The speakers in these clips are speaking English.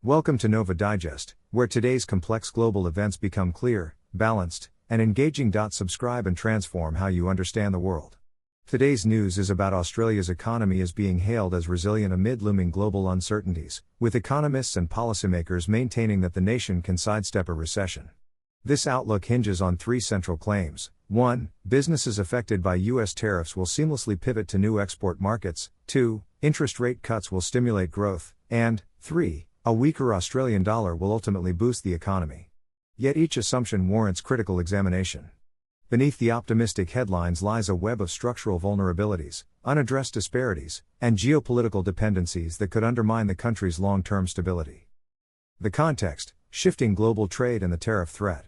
Welcome to NovaDigest, where today's complex global events become clear, balanced, and engaging. Subscribe and transform how you understand the world. Today's news is about Australia's economy as being hailed as resilient amid looming global uncertainties, with economists and policymakers maintaining that the nation can sidestep a recession. This outlook hinges on three central claims. 1. Businesses affected by U.S. tariffs will seamlessly pivot to new export markets. 2. Interest rate cuts will stimulate growth. And 3. A weaker Australian dollar will ultimately boost the economy. Yet each assumption warrants critical examination. Beneath the optimistic headlines lies a web of structural vulnerabilities, unaddressed disparities, and geopolitical dependencies that could undermine the country's long-term stability. The context: shifting global trade and the tariff threat.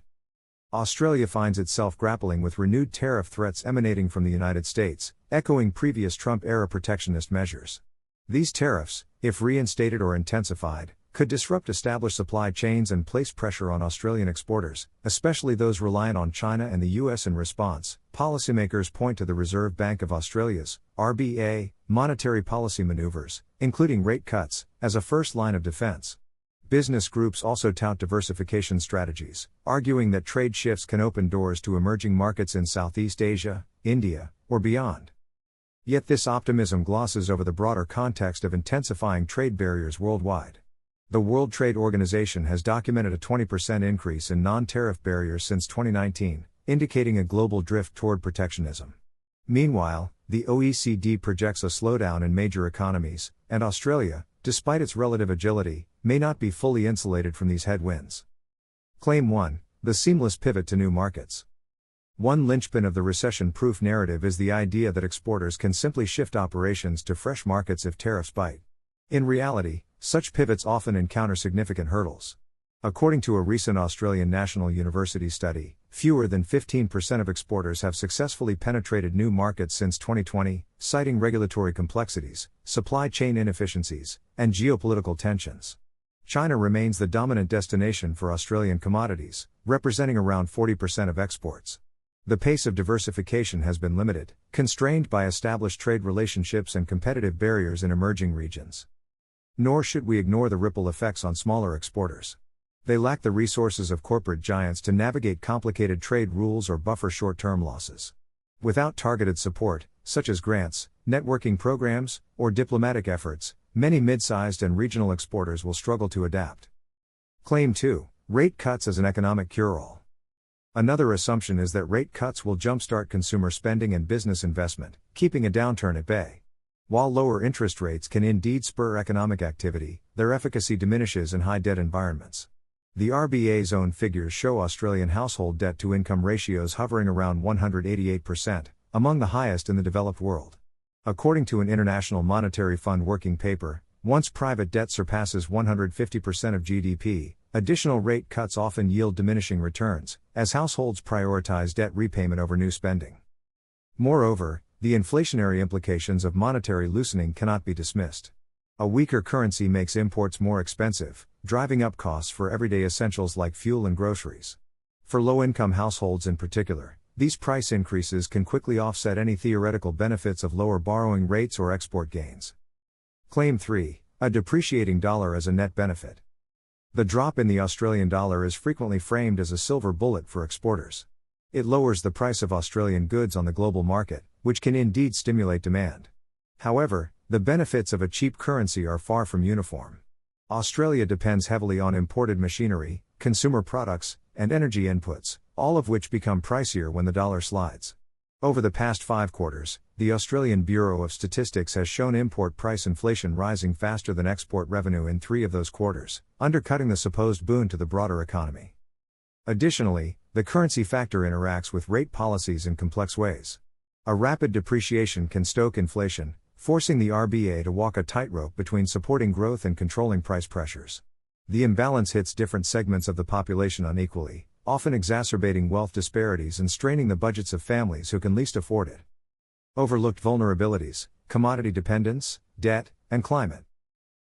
Australia finds itself grappling with renewed tariff threats emanating from the United States, echoing previous Trump-era protectionist measures. These tariffs, if reinstated or intensified, could disrupt established supply chains and place pressure on Australian exporters, especially those reliant on China and the US. In response, policymakers point to the Reserve Bank of Australia's (RBA) monetary policy maneuvers, including rate cuts, as a first line of defense. Business groups also tout diversification strategies, arguing that trade shifts can open doors to emerging markets in Southeast Asia, India, or beyond. Yet this optimism glosses over the broader context of intensifying trade barriers worldwide. The World Trade Organization has documented a 20% increase in non-tariff barriers since 2019, indicating a global drift toward protectionism. Meanwhile, the OECD projects a slowdown in major economies, and Australia, despite its relative agility, may not be fully insulated from these headwinds. Claim 1: the seamless pivot to new markets. One linchpin of the recession-proof narrative is the idea that exporters can simply shift operations to fresh markets if tariffs bite. In reality, such pivots often encounter significant hurdles. According to a recent Australian National University study, fewer than 15% of exporters have successfully penetrated new markets since 2020, citing regulatory complexities, supply chain inefficiencies, and geopolitical tensions. China remains the dominant destination for Australian commodities, representing around 40% of exports. The pace of diversification has been limited, constrained by established trade relationships and competitive barriers in emerging regions. Nor should we ignore the ripple effects on smaller exporters. They lack the resources of corporate giants to navigate complicated trade rules or buffer short-term losses. Without targeted support, such as grants, networking programs, or diplomatic efforts, many mid-sized and regional exporters will struggle to adapt. Claim 2: rate cuts as an economic cure-all. Another assumption is that rate cuts will jumpstart consumer spending and business investment, keeping a downturn at bay. While lower interest rates can indeed spur economic activity, their efficacy diminishes in high-debt environments. The RBA's own figures show Australian household debt-to-income ratios hovering around 188%, among the highest in the developed world. According to an International Monetary Fund working paper, once private debt surpasses 150% of GDP, additional rate cuts often yield diminishing returns, as households prioritize debt repayment over new spending. Moreover, the inflationary implications of monetary loosening cannot be dismissed. A weaker currency makes imports more expensive, driving up costs for everyday essentials like fuel and groceries. For low-income households in particular, these price increases can quickly offset any theoretical benefits of lower borrowing rates or export gains. Claim 3: a depreciating dollar as a net benefit. The drop in the Australian dollar is frequently framed as a silver bullet for exporters. It lowers the price of Australian goods on the global market, which can indeed stimulate demand. However, the benefits of a cheap currency are far from uniform. Australia depends heavily on imported machinery, consumer products, and energy inputs, all of which become pricier when the dollar slides. Over the past 5 quarters, the Australian Bureau of Statistics has shown import price inflation rising faster than export revenue in 3 of those quarters, undercutting the supposed boon to the broader economy. Additionally, the currency factor interacts with rate policies in complex ways. A rapid depreciation can stoke inflation, forcing the RBA to walk a tightrope between supporting growth and controlling price pressures. The imbalance hits different segments of the population unequally, often exacerbating wealth disparities and straining the budgets of families who can least afford it. Overlooked vulnerabilities: commodity dependence, debt, and climate.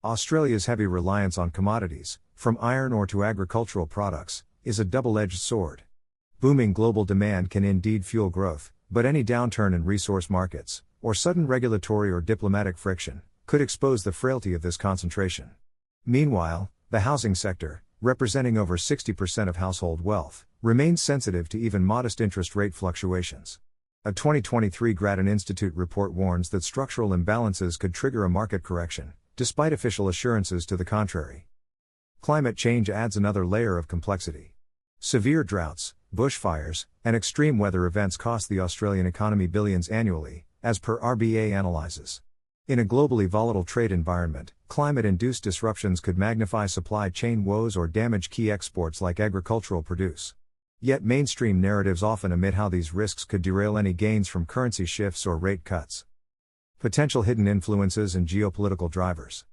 Australia's heavy reliance on commodities, from iron ore to agricultural products, is a double-edged sword. Booming global demand can indeed fuel growth, but any downturn in resource markets, or sudden regulatory or diplomatic friction, could expose the frailty of this concentration. Meanwhile, the housing sector, representing over 60% of household wealth, remains sensitive to even modest interest rate fluctuations. A 2023 Grattan Institute report warns that structural imbalances could trigger a market correction, despite official assurances to the contrary. Climate change adds another layer of complexity. Severe droughts, bushfires, and extreme weather events cost the Australian economy billions annually, as per RBA analyses. In a globally volatile trade environment, climate-induced disruptions could magnify supply chain woes or damage key exports like agricultural produce. Yet mainstream narratives often omit how these risks could derail any gains from currency shifts or rate cuts. Potential hidden influences and geopolitical drivers.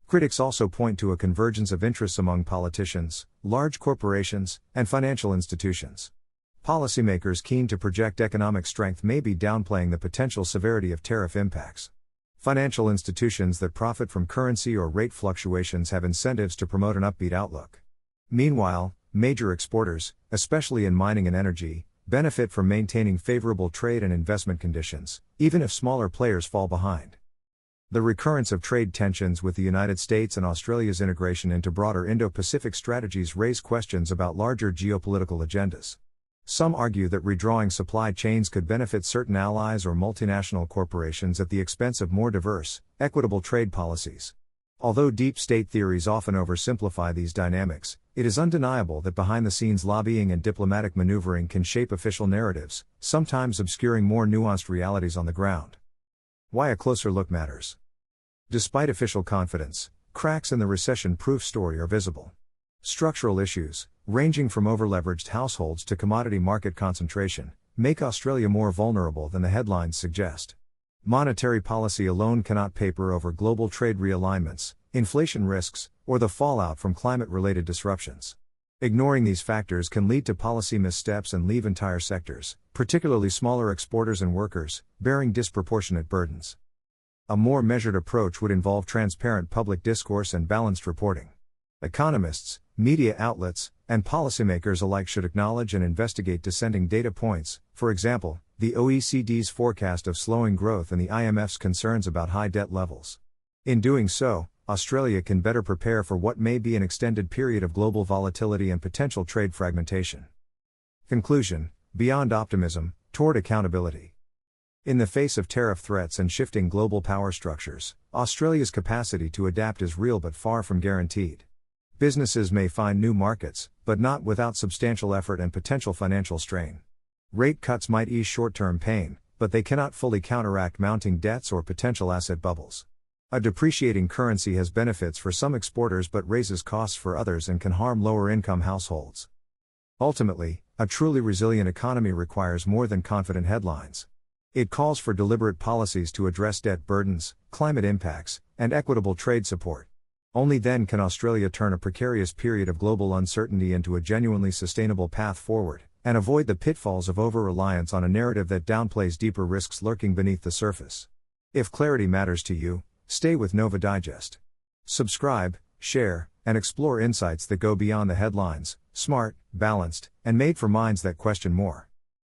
Critics also point to a convergence of interests among politicians, large corporations, and financial institutions. Policymakers keen to project economic strength may be downplaying the potential severity of tariff impacts. Financial institutions that profit from currency or rate fluctuations have incentives to promote an upbeat outlook. Meanwhile, major exporters, especially in mining and energy, benefit from maintaining favorable trade and investment conditions, even if smaller players fall behind. The recurrence of trade tensions with the United States and Australia's integration into broader Indo-Pacific strategies raise questions about larger geopolitical agendas. Some argue that redrawing supply chains could benefit certain allies or multinational corporations at the expense of more diverse, equitable trade policies. Although deep state theories often oversimplify these dynamics, it is undeniable that behind-the-scenes lobbying and diplomatic maneuvering can shape official narratives, sometimes obscuring more nuanced realities on the ground. Why a closer look matters. Despite official confidence, cracks in the recession-proof story are visible. Structural issues, ranging from overleveraged households to commodity market concentration, make Australia more vulnerable than the headlines suggest. Monetary policy alone cannot paper over global trade realignments, inflation risks, or the fallout from climate-related disruptions. Ignoring these factors can lead to policy missteps and leave entire sectors, particularly smaller exporters and workers, bearing disproportionate burdens. A more measured approach would involve transparent public discourse and balanced reporting. Economists, media outlets, and policymakers alike should acknowledge and investigate dissenting data points, for example, the OECD's forecast of slowing growth and the IMF's concerns about high debt levels. In doing so, Australia can better prepare for what may be an extended period of global volatility and potential trade fragmentation. Conclusion: beyond optimism, toward accountability. In the face of tariff threats and shifting global power structures, Australia's capacity to adapt is real but far from guaranteed. Businesses may find new markets, but not without substantial effort and potential financial strain. Rate cuts might ease short-term pain, but they cannot fully counteract mounting debts or potential asset bubbles. A depreciating currency has benefits for some exporters but raises costs for others and can harm lower-income households. Ultimately, a truly resilient economy requires more than confident headlines. It calls for deliberate policies to address debt burdens, climate impacts, and equitable trade support. Only then can Australia turn a precarious period of global uncertainty into a genuinely sustainable path forward, and avoid the pitfalls of over-reliance on a narrative that downplays deeper risks lurking beneath the surface. If clarity matters to you, stay with NovaDigest. Subscribe, share, and explore insights that go beyond the headlines, smart, balanced, and made for minds that question more.